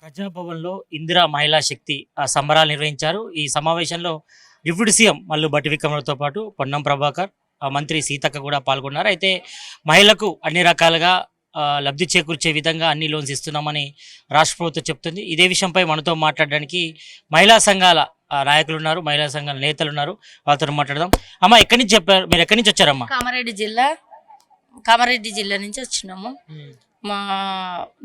ప్రజాభవన్లో ఇందిరా మహిళా శక్తి సంబరాలు నిర్వహించారు. ఈ సమావేశంలో డిప్యూటీ సీఎం మల్లు బట్టి విక్రమార్కతో పాటు పొన్నం ప్రభాకర్, మంత్రి సీతక్క కూడా పాల్గొన్నారు. అయితే మహిళలకు అన్ని రకాలుగా లబ్ధి చేకూర్చే విధంగా అన్ని లోన్స్ ఇస్తున్నామని రాష్ట్ర ప్రభుత్వం చెప్తుంది. ఇదే విషయంపై మనతో మాట్లాడడానికి మహిళా సంఘాల నాయకులు ఉన్నారు, మహిళా సంఘాల నేతలు ఉన్నారు. వాళ్ళతో మాట్లాడదాం. అమ్మ, ఎక్కడి నుంచి చెప్పారు, మీరు ఎక్కడి నుంచి వచ్చారమ్మా? కామారెడ్డి జిల్లా నుంచి వచ్చినాము.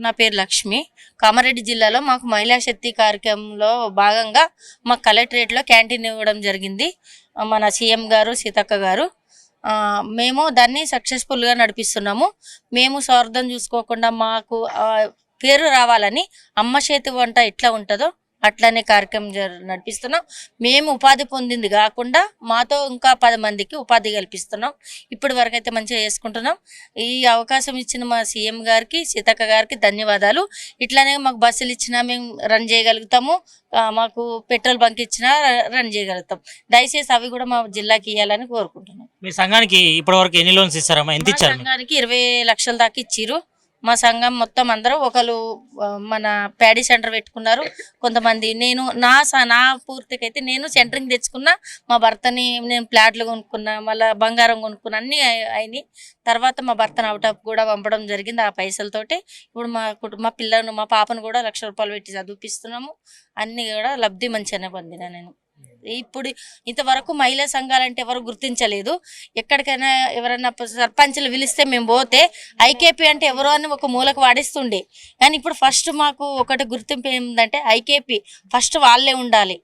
నా పేరు లక్ష్మి. కామారెడ్డి జిల్లాలో మాకు మహిళా శక్తి కార్యక్రమంలో భాగంగా మాకు కలెక్టరేట్లో క్యాంటీన్ ఇవ్వడం జరిగింది మన సీఎం గారు, సీతక్క గారు. మేము దాన్ని సక్సెస్ఫుల్గా నడిపిస్తున్నాము. మేము స్వార్థం చూసుకోకుండా మాకు పేరు రావాలని అమ్మ చేతి వంట ఎట్లా ఉంటుందో అట్లనే కార్యక్రమం నడిపిస్తున్నాం. మేము ఉపాధి పొందింది కాకుండా మాతో ఇంకా 10 మందికి ఉపాధి కల్పిస్తున్నాం. ఇప్పటి వరకు అయితే మంచిగా చేసుకుంటున్నాం. ఈ అవకాశం ఇచ్చిన మా సీఎం గారికి, సీతక్క గారికి ధన్యవాదాలు. ఇట్లానే మాకు బస్సులు ఇచ్చినా మేము రన్ చేయగలుగుతాము, మాకు పెట్రోల్ బంక్ ఇచ్చినా రన్ చేయగలుగుతాం. దయచేసి అవి కూడా మా జిల్లాకి ఇవ్వాలని కోరుకుంటున్నాం. మీ సంఘానికి ఇప్పటి వరకు ఎన్ని లోన్స్ ఇస్తారమ్మా? ఎంత ఇచ్చారు? సంఘానికి 20 లక్షల దాకా ఇచ్చిరు. మా సంఘం మొత్తం అందరూ ఒకరు మన ప్యాడీ సెంటర్ పెట్టుకున్నారు. కొంతమంది నేను నా పూర్తికైతే నేను సెంటరింగ్ తెచ్చుకున్నా, మా భర్తని నేను ప్లాట్లు కొనుక్కున్నా, మళ్ళీ బంగారం కొనుక్కున్నా, అన్నీ అయినాయి. తర్వాత మా భర్తను అవుట్ ఆఫ్ కూడా పంపడం జరిగింది ఆ పైసలతోటి. ఇప్పుడు మా పిల్లను, మా పాపను కూడా 1 లక్ష రూపాయలు పెట్టి చదివిపిస్తున్నాము. అన్నీ కూడా లబ్ధి మంచిగానే పొందినా నేను. ఇప్పుడు ఇంతవరకు మహిళా సంఘాలంటే ఎవరు గుర్తించలేదు. ఎక్కడికైనా ఎవరైనా సర్పంచ్లు పిలిస్తే మేము పోతే ఐకేపీ అంటే ఎవరో అని ఒక మూలకు వాడిస్తుండే. కానీ ఇప్పుడు ఫస్ట్ మాకు ఒకటి గుర్తింపు ఏంటంటే ఐకేపీ ఫస్ట్ వాళ్ళే ఉండాలి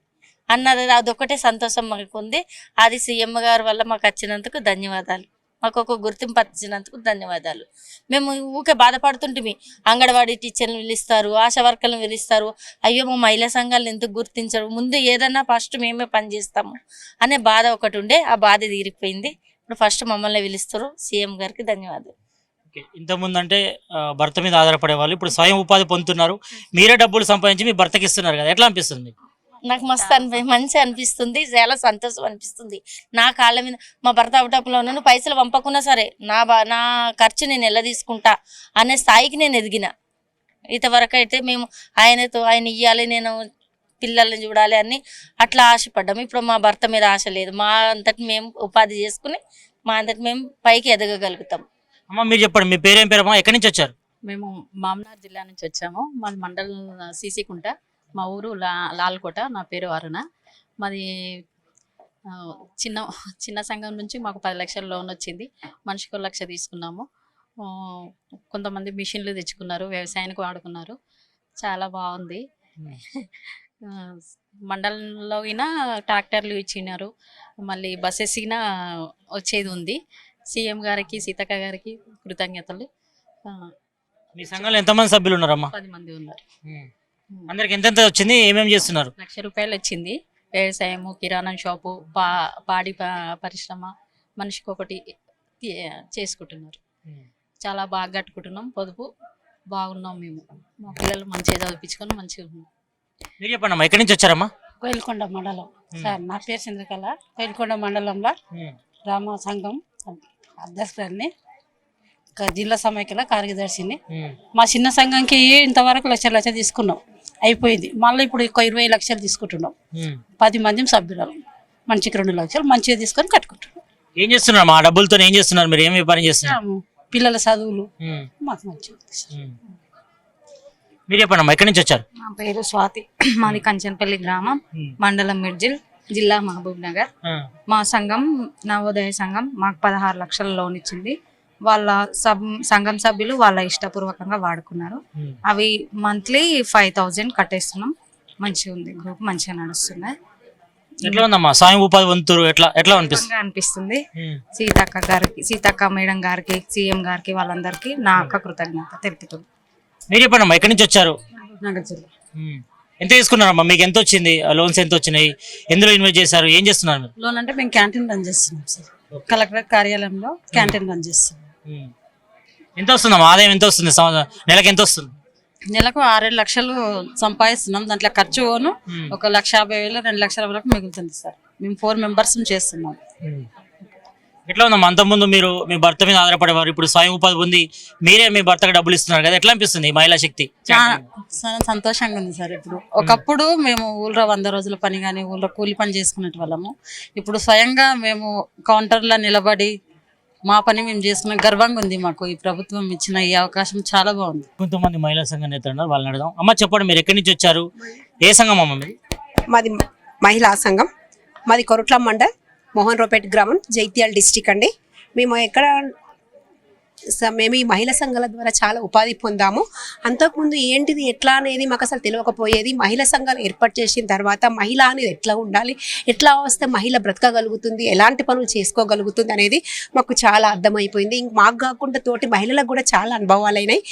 అన్నది, అదొకటే సంతోషం మాకు ఉంది. అది సీఎం గారి వల్ల మాకు వచ్చినందుకు ధన్యవాదాలు. మాకు ఒక గుర్తింపు వచ్చినందుకు ధన్యవాదాలు. మేము ఊకే బాధపడుతుంటే అంగన్వాడీ టీచర్లను పిలుస్తారు, ఆశా వర్కర్లను పిలుస్తారు. అయ్యో మా మహిళా సంఘాలను ఎందుకు గుర్తించరు, ముందు ఏదన్నా ఫస్ట్ మేమే పనిచేస్తాము అనే బాధ ఒకటి ఉండే. ఆ బాధ తీరిపోయింది. ఇప్పుడు ఫస్ట్ మమ్మల్ని పిలుస్తారు. సీఎం గారికి ధన్యవాదాలు. ఇంతకుముందు అంటే భర్త మీద ఆధారపడే వాళ్ళు ఇప్పుడు స్వయం ఉపాధి పొందుతున్నారు. మీరే డబ్బులు సంపాదించి మీ భర్తకి ఇస్తున్నారు కదా, ఎట్లా అనిపిస్తుంది మీకు? నాకు మస్తు మంచి అనిపిస్తుంది, చాలా సంతోషం అనిపిస్తుంది. నా కాళ్ళ మీద మా భర్త అవుటప్లో ఉన్నాను, పైసలు పంపకున్నా సరే నా ఖర్చు నేను ఎలా తీసుకుంటా అనే స్థాయికి నేను ఎదిగిన. ఇంతవరకు అయితే మేము ఆయన ఇవ్వాలి, నేను పిల్లల్ని చూడాలి అని అట్లా ఆశపడ్డాము. ఇప్పుడు మా భర్త మీద ఆశ లేదు. మా అంతటి మేము ఉపాధి చేసుకుని మా అంతటి మేము పైకి ఎదగగలుగుతాం. అమ్మ, మీరు చెప్పండి, మీ పేరేం పేరమ్మా, ఎక్కడి నుంచి వచ్చారు? మేము మామనార్ జిల్లా నుంచి వచ్చాము. మాది మండలం సీసీకుంట, మా ఊరు లాల్కోట. నా పేరు అరుణ. మాది చిన్న సంఘం నుంచి మాకు 10 లక్షల లోన్ వచ్చింది. మనిషికి 1 లక్ష తీసుకున్నాము. కొంతమంది మిషన్లు తెచ్చుకున్నారు, వ్యవసాయానికి వాడుకున్నారు. చాలా బాగుంది. మండలంలో అయినా ట్రాక్టర్లు ఇచ్చినారు, మళ్ళీ బస్సెస్ అయినా వచ్చేది ఉంది. సీఎం గారికి, సీతక్క గారికి కృతజ్ఞతలు. మీ సంఘంలో ఎంతమంది సభ్యులు ఉన్నారమ్మా? 10 మంది ఉన్నారు. అందరికి ఎంతెంత వచ్చింది, ఏమేమి చేస్తున్నారు? 1 లక్ష రూపాయలు వచ్చింది. వ్యవసాయము, కిరాణా షాపు, పాడి పరిశ్రమ, మనిషికి ఒకటి చేసుకుంటున్నారు. చాలా బాగా కట్టుకుంటున్నాం, పొదుపు బాగున్నాం. మేము మా పిల్లలు మంచిగా చదివించుకొని మంచిగా ఉన్నాం. మీరు చెప్పండి అమ్మా, ఎక్కడి నుంచి వచ్చారమ్మా? కోయిల్కొండ మండలం సార్. నా పేరు చంద్రకళ. కోయిల్కొండ మండలంలో గ్రామ సంఘం అధ్యక్షుడిని, జిల్లా సమైక్యల కార్యదర్శిని. మా చిన్న సంఘంకి ఇంతవరకు 1 లక్ష తీసుకున్నాం, అయిపోయింది. మళ్ళీ ఇప్పుడు 20 లక్షలు తీసుకుంటున్నాం. 10 మంది సభ్యులు, మనిషికి 2 లక్షలు మంచిగా తీసుకొని కట్టుకుంటున్నాం. ఏం చేస్తున్నారు మా డబ్బులతో? ఏం చేస్తున్నారు మీరు? ఏం వ్యాపారం చేస్తున్నారు? పిల్లల చదువులు మాకు మంచిగా. మీరు చెప్పండి అమ్మా, ఎక్కడి నుంచి వచ్చారు? నా పేరు స్వాతి. మాది కంచన్పల్లి గ్రామం, మండలం మిర్జిల్, జిల్లా మహబూబ్ నగర్. మా సంఘం నవోదయ సంఘం మాకు 16 లక్షల లోన్ ఇచ్చింది. వాళ్ళ సంఘం సభ్యులు వాళ్ళ ఇష్టపూర్వకంగా వాడుకున్నారు. అవి మంత్లీ 5000 కట్టేస్తున్నాం. మంచిగా ఉంది, గ్రూప్ మంచిగా నడుస్తుంది. ఎట్లా ఉందమ్మా స్వయం ఉపాధి వంతురు? ఎట్లా అనిపిస్తుంది? సీతక్క గారికి, సీతక్క మేడం గారికి, సీఎం గారికి, వాళ్ళందరికీ నా యొక్క కృతజ్ఞత తెలుపుతుంది. మీరు చెప్పండి అమ్మా, ఎక్కడి నుంచి వచ్చారు? నగర్ జిల్లా. ఎంత తీసుకున్నారమ్మా? మీకు ఎంత వచ్చింది లోన్స్? ఎంత వచ్చినాయి? ఎందులో ఇన్వెస్ట్ చేశారు? ఏం చేస్తున్నారు? లోన్ అంటే మేము క్యాంటీన్ రన్ చేస్తున్నాం సార్. కలెక్టరేట్ కార్యాలయంలో క్యాంటీన్ రన్ చేస్తున్నాం. ఎంత వస్తుందమ్మా ఆదాయం? ఎంత వస్తుంది నెలకు? ఎంత వస్తుంది? నెలకు 6-7 లక్షలు సంపాదిస్తున్నాం. దాంట్లో ఖర్చు పోను 1,50,000 2 లక్షల వరకు మిగులుతుంది సార్. మేము 4 మెంబర్స్ చేస్తున్నాం. ఎట్లా ఉందమ్మా అంతకుముందు మీరు మీ భర్త మీద ఆధారపడేవారు, ఇప్పుడు స్వయం ఉపాధి పొంది మీరే మీ భర్తకు డబ్బులు ఇస్తున్నారు కదా, ఎట్లా అనిపిస్తుంది ఈ మహిళా శక్తి? చాలా సంతోషంగా ఉంది సార్. ఇప్పుడు ఒకప్పుడు మేము ఊళ్ళో 100 రోజుల పని కానీ ఊళ్ళో కూలి పని చేసుకునే వాళ్ళము. ఇప్పుడు స్వయంగా మేము కౌంటర్లో నిలబడి మా పని మేము చేసుకున్న గర్వంగా ఉంది. మాకు ఈ ప్రభుత్వం ఇచ్చిన ఈ అవకాశం చాలా బాగుంది. కొంతమంది మహిళా సంఘ నేతలు ఉన్నారు, వాళ్ళని అడదాం. అమ్మ చెప్పండి, మీరు ఎక్కడి నుంచి వచ్చారు, ఏ సంఘం అమ్మ మీరు? మాది మహిళా సంఘం, మాది కొరుట్ల మండల్, మోహన్ రోపేట్ గ్రామం, జైత్యాల డిస్టిక్ అండి. మేము మేము ఈ మహిళా సంఘాల ద్వారా చాలా ఉపాధి పొందాము. అంతకుముందు ఏంటిది ఎట్లా అనేది మాకు అసలు తెలియకపోయేది. మహిళా సంఘాలు ఏర్పాటు చేసిన తర్వాత మహిళ అనేది ఎట్లా ఉండాలి, ఎట్లా వస్తే మహిళ బ్రతకగలుగుతుంది, ఎలాంటి పనులు చేసుకోగలుగుతుంది అనేది మాకు చాలా అర్థమైపోయింది. మాకు కాకుండా తోటి మహిళలకు కూడా చాలా అనుభవాలు అయినాయి.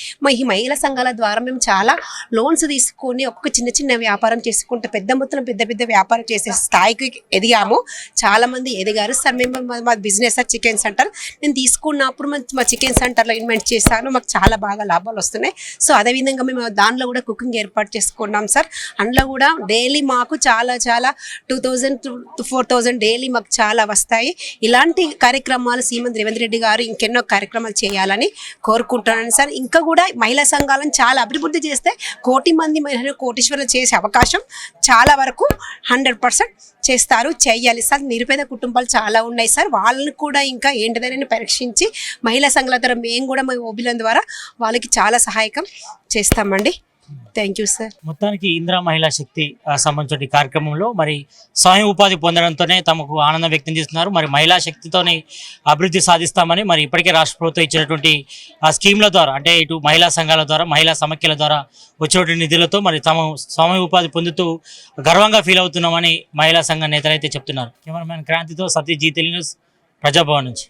ఈ మహిళా సంఘాల ద్వారా మేము చాలా లోన్స్ తీసుకొని ఒక్కొక్క చిన్న చిన్న వ్యాపారం చేసుకుంటూ పెద్ద మొత్తం పెద్ద పెద్ద వ్యాపారం చేసే స్థాయికి ఎదిగాము. చాలా మంది ఎదిగారు సార్. మేము మా బిజినెస్ సార్ చికెన్ సెంటర్, నేను తీసుకున్నప్పుడు మా చికెన్ సెంటర్లో ఇన్వెస్ట్ చేశాను. మాకు చాలా బాగా లాభాలు వస్తున్నాయి. సో అదేవిధంగా మేము దానిలో కూడా కుకింగ్ ఏర్పాటు చేసుకున్నాం సార్. అందులో కూడా డైలీ మాకు చాలా 2000 to 4000 డైలీ మాకు చాలా వస్తాయి. ఇలాంటి కార్యక్రమాలు శ్రీమంత్ రేవంత్ రెడ్డి గారు ఇంకెన్నో కార్యక్రమాలు చేయాలని కోరుకుంటున్నాను సార్. ఇంకా కూడా మహిళా సంఘాలను చాలా అభివృద్ధి చేస్తే 1 కోటి మంది మహిళలు కోటీశ్వరులు చేసే అవకాశం చాలా వరకు 100% చేస్తారు, చెయ్యాలి సార్. నిరుపేద కుటుంబాలు చాలా ఉన్నాయి సార్. వాళ్ళని కూడా ఇంకా ఏంటిదని పరీక్షించి మహిళా సంఘాల ద్వారా మేము కూడా మా ఓబిలం ద్వారా వాళ్ళకి చాలా సహాయకం చేస్తామండి. Thank you sir. మొత్తానికి ఇందిరా మహిళా శక్తి సంబంధించిన కార్యక్రమంలో మరి స్వయం ఉపాధి పొందడంతోనే తమకు ఆనందం వ్యక్తం చేస్తున్నారు. మరి మహిళా శక్తితోనే అభివృద్ధి సాధిస్తామని మరి ఇప్పటికే రాష్ట్ర ప్రభుత్వం ఇచ్చినటువంటి ఆ స్కీమ్ల ద్వారా, అంటే ఇటు మహిళా సంఘాల ద్వారా, మహిళా సమైక్యల ద్వారా వచ్చినటువంటి నిధులతో మరి తమ స్వయం ఉపాధి పొందుతూ గర్వంగా ఫీల్ అవుతున్నామని మహిళా సంఘ నేతలు అయితే చెప్తున్నారు. కెమెరామ్యాన్ క్రాంతితో సతీష్, జీ తెలుగు న్యూస్, ప్రజాభవన్ నుంచి.